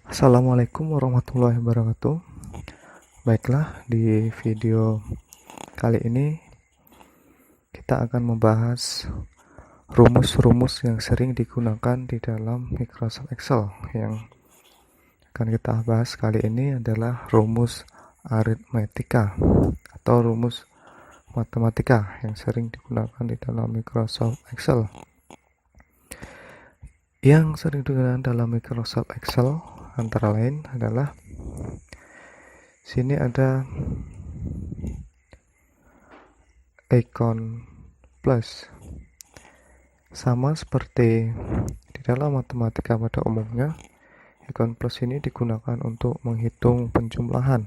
Assalamualaikum warahmatullahi wabarakatuh. Baiklah, di video kali ini kita akan membahas rumus-rumus yang sering digunakan di dalam Microsoft Excel. Yang akan kita bahas kali ini adalah rumus aritmatika atau rumus matematika yang sering digunakan di dalam Microsoft Excel. Yang sering digunakan dalam Microsoft Excel antara lain adalah sini ada icon plus, sama seperti di dalam matematika pada umumnya. Icon plus ini digunakan untuk menghitung penjumlahan.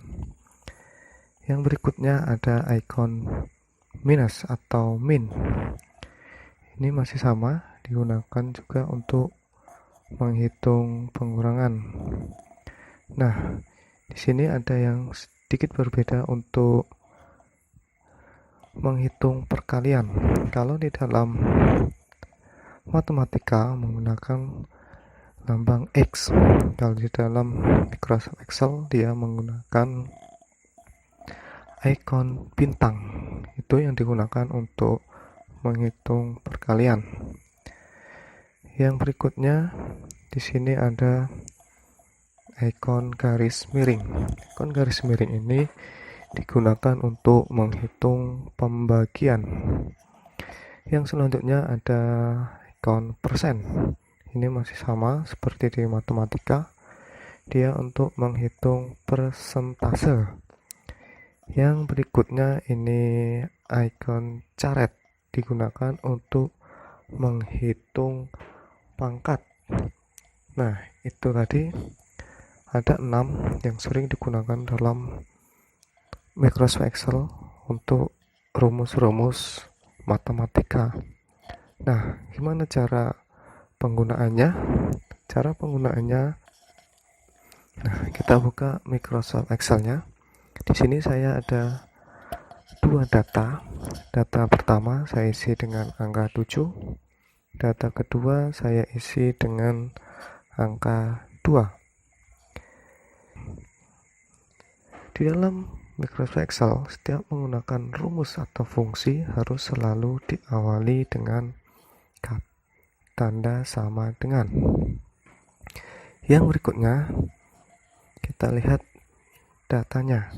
Yang berikutnya ada icon minus atau min. Ini masih sama, digunakan juga untuk menghitung pengurangan. Nah, di sini ada yang sedikit berbeda untuk menghitung perkalian. Kalau di dalam matematika menggunakan lambang X, kalau di dalam Microsoft Excel dia menggunakan icon bintang. Itu yang digunakan untuk menghitung perkalian. Yang berikutnya di sini ada icon garis miring. Icon garis miring ini digunakan untuk menghitung pembagian. Yang selanjutnya ada icon persen. Ini masih sama seperti di matematika, dia untuk menghitung persentase. Yang berikutnya ini icon caret, digunakan untuk menghitung pangkat. Nah, itu tadi ada 6 yang sering digunakan dalam Microsoft Excel untuk rumus-rumus matematika. Nah, gimana cara penggunaannya? Cara penggunaannya, nah, kita buka Microsoft Excel-nya. Di sini saya ada 2 data. Data pertama saya isi dengan angka 7. Data kedua saya isi dengan angka 2. Di dalam Microsoft Excel, setiap menggunakan rumus atau fungsi harus selalu diawali dengan tanda sama dengan. Yang berikutnya, kita lihat datanya.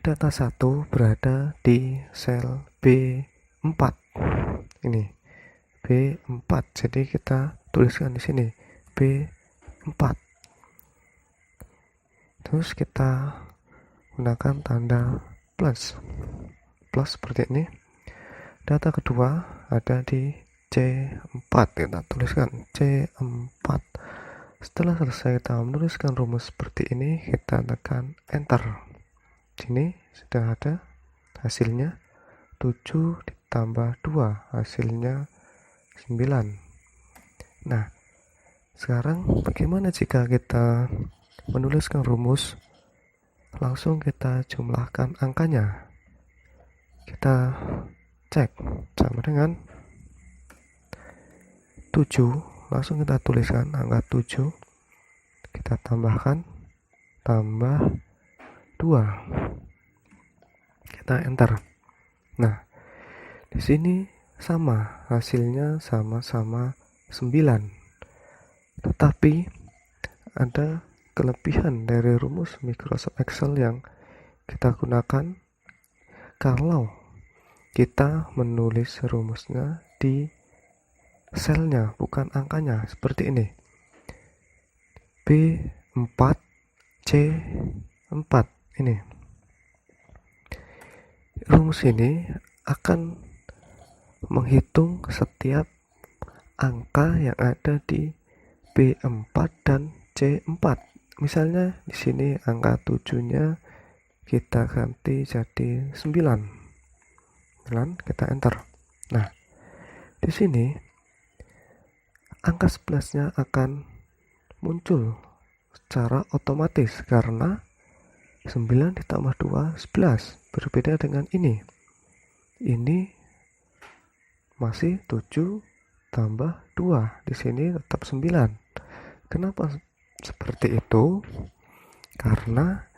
Data 1 berada di sel B4. Ini B4. Jadi kita tuliskan di sini B4. Terus kita gunakan tanda plus seperti ini. Data kedua ada di C4, kita tuliskan C4. Setelah selesai kita menuliskan rumus seperti ini, kita tekan enter. Sini sudah ada hasilnya 7 ditambah 2, hasilnya 9. Nah, sekarang bagaimana jika kita menuliskan rumus langsung kita jumlahkan angkanya? Kita cek sama dengan 7, langsung kita tuliskan angka 7, kita tambahkan tambah 2, kita enter. Nah, di sini sama, hasilnya sama-sama 9. Tetapi ada kelebihan dari rumus Microsoft Excel yang kita gunakan kalau kita menulis rumusnya di selnya, bukan angkanya, seperti ini. B4 C4 ini. Rumus ini akan menghitung setiap angka yang ada di B4 dan C4. Misalnya di sini angka 7-nya kita ganti jadi 9. Kita enter. Nah, di sini angka 11-nya akan muncul secara otomatis karena 9 ditambah 2 11. Berbeda dengan ini. Ini masih 7 tambah 2. Di sini tetap 9. Kenapa seperti itu karena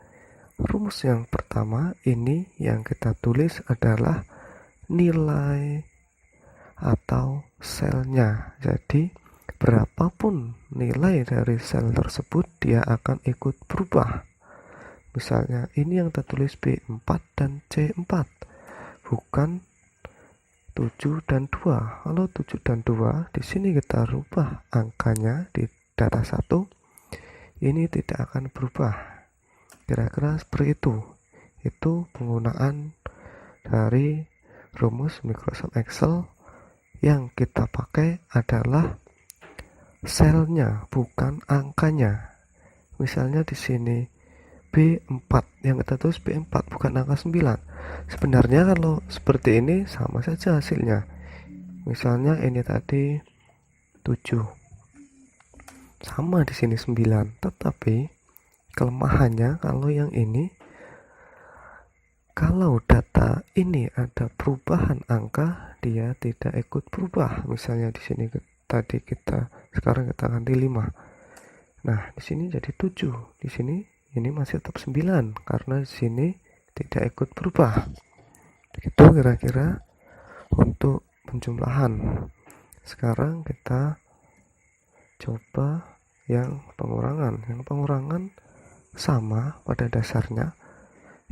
rumus yang pertama ini yang kita tulis adalah nilai atau selnya. Jadi berapapun nilai dari sel tersebut dia akan ikut berubah. Misalnya ini yang kita tulis B4 dan C4, bukan 7 dan 2. Kalau 7 dan 2 di sini kita rubah angkanya di data 1, ini tidak akan berubah. Kira-kira seperti itu. Itu penggunaan dari rumus Microsoft Excel. Yang kita pakai adalah selnya, bukan angkanya. Misalnya di sini B4, yang kita tulis B4 bukan angka 9. Sebenarnya kalau seperti ini sama saja hasilnya. Misalnya ini tadi 7, sama di sini 9, tetapi kelemahannya kalau yang ini, kalau data ini ada perubahan angka, dia tidak ikut berubah. Misalnya di sini tadi sekarang kita ganti 5. Nah, di sini jadi 7. Di sini ini masih tetap 9 karena di sini tidak ikut berubah. Itu kira-kira untuk penjumlahan. Sekarang kita coba yang pengurangan. Yang pengurangan sama pada dasarnya.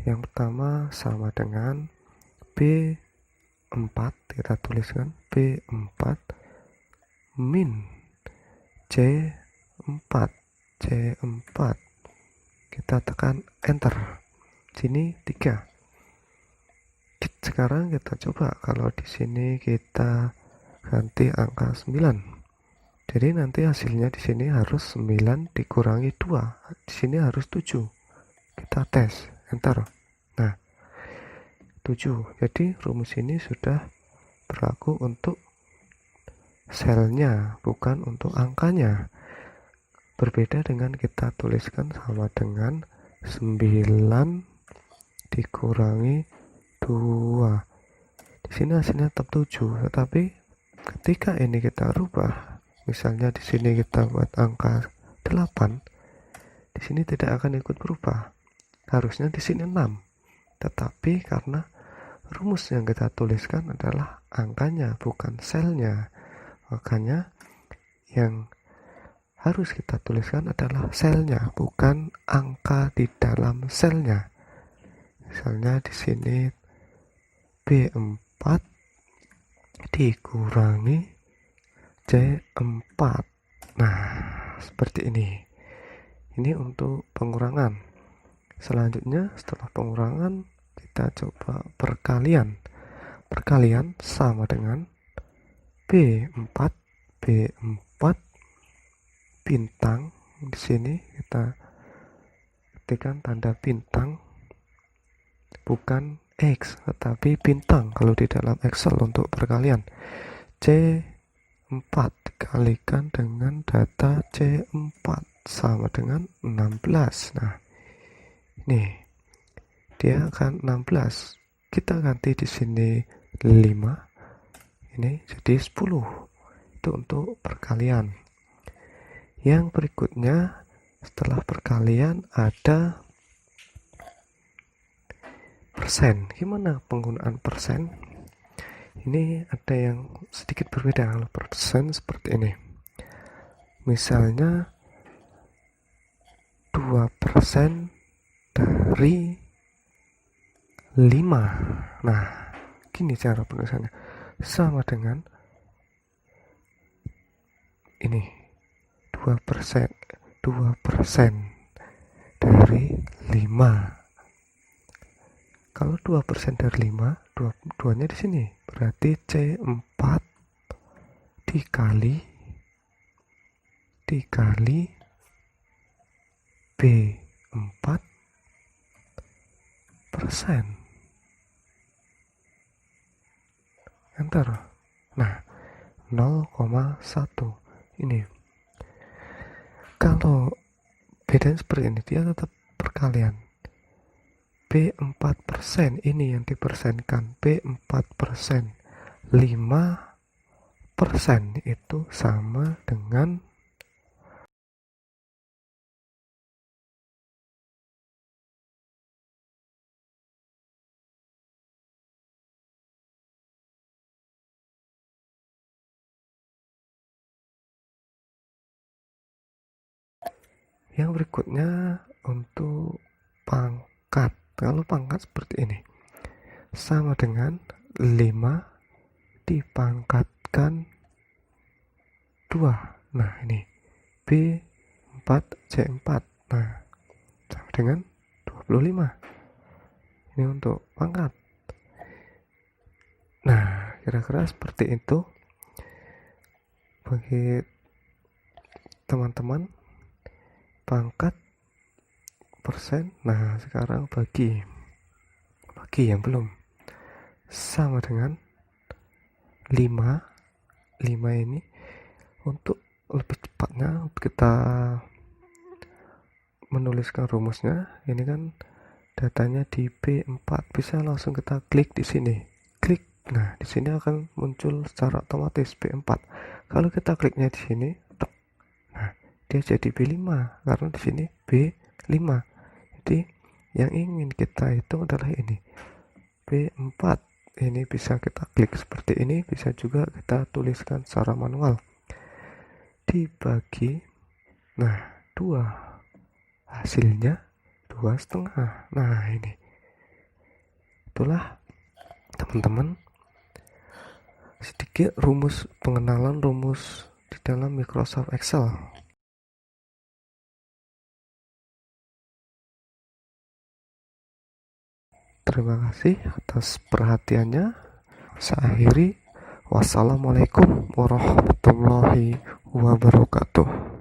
Yang pertama sama dengan B4, kita tuliskan B4 min C4. Kita tekan enter. Sini 3. Sekarang kita coba kalau di sini kita ganti angka 9. Jadi nanti hasilnya di sini harus 9 dikurangi 2. Di sini harus 7. Kita tes, enter. Nah, 7. Jadi rumus ini sudah berlaku untuk selnya, bukan untuk angkanya. Berbeda dengan kita tuliskan sama dengan 9 dikurangi 2. Di sini hasilnya tetap 7, tetapi ketika ini kita rubah, misalnya di sini kita buat angka 8, di sini tidak akan ikut berubah. Harusnya di sini 6. Tetapi karena rumus yang kita tuliskan adalah angkanya, bukan selnya, makanya yang harus kita tuliskan adalah selnya, bukan angka di dalam selnya. Misalnya di sini B4 dikurangi C4. Nah, seperti ini. Ini untuk pengurangan. Selanjutnya setelah pengurangan kita coba perkalian. Perkalian sama dengan B4 bintang. Di sini kita ketikkan tanda bintang, bukan X tetapi bintang kalau di dalam Excel untuk perkalian. C4 dikalikan dengan data C4 sama dengan 16. Nah, ini dia akan 16. Kita ganti di sini 5. Ini jadi 10. Itu untuk perkalian. Yang berikutnya setelah perkalian ada persen. Gimana penggunaan persen? Ini ada yang sedikit berbeda. Kalau persen seperti ini. Misalnya 2% dari 5. Nah, gini cara penulisannya. Sama dengan ini. 2% dari 5. Kalau 2% dari 5, 2-nya di sini. Berarti C4 dikali B4 persen. Enter. Nah, 0,1. Ini. Kalau bedanya seperti ini, dia tetap perkalian. B4% ini yang dipersenkan. B4%. 5% itu sama dengan Yang berikutnya untuk pangkat. Kalau pangkat seperti ini, sama dengan 5 dipangkatkan 2. Nah, ini B4C4. Nah, sama dengan 25. Ini untuk pangkat. Nah, kira-kira seperti itu bagi teman-teman. Pangkat, persen. Nah, sekarang bagi yang belum, sama dengan 5. 5 ini untuk lebih cepatnya kita menuliskan rumusnya. Ini kan datanya di B4, bisa langsung kita klik di sini. Klik. Nah, di sini akan muncul secara otomatis B4. Kalau kita kliknya di sini, nah, dia jadi B5 karena di sini B5. Jadi yang ingin kita hitung adalah ini, B4. Ini bisa kita klik seperti ini, bisa juga kita tuliskan secara manual. Dibagi, nah, 2. Hasilnya 2,5. Nah, ini. Itulah teman-teman sedikit pengenalan rumus di dalam Microsoft Excel. Terima kasih atas perhatiannya. Saya akhiri. Wassalamualaikum warahmatullahi wabarakatuh.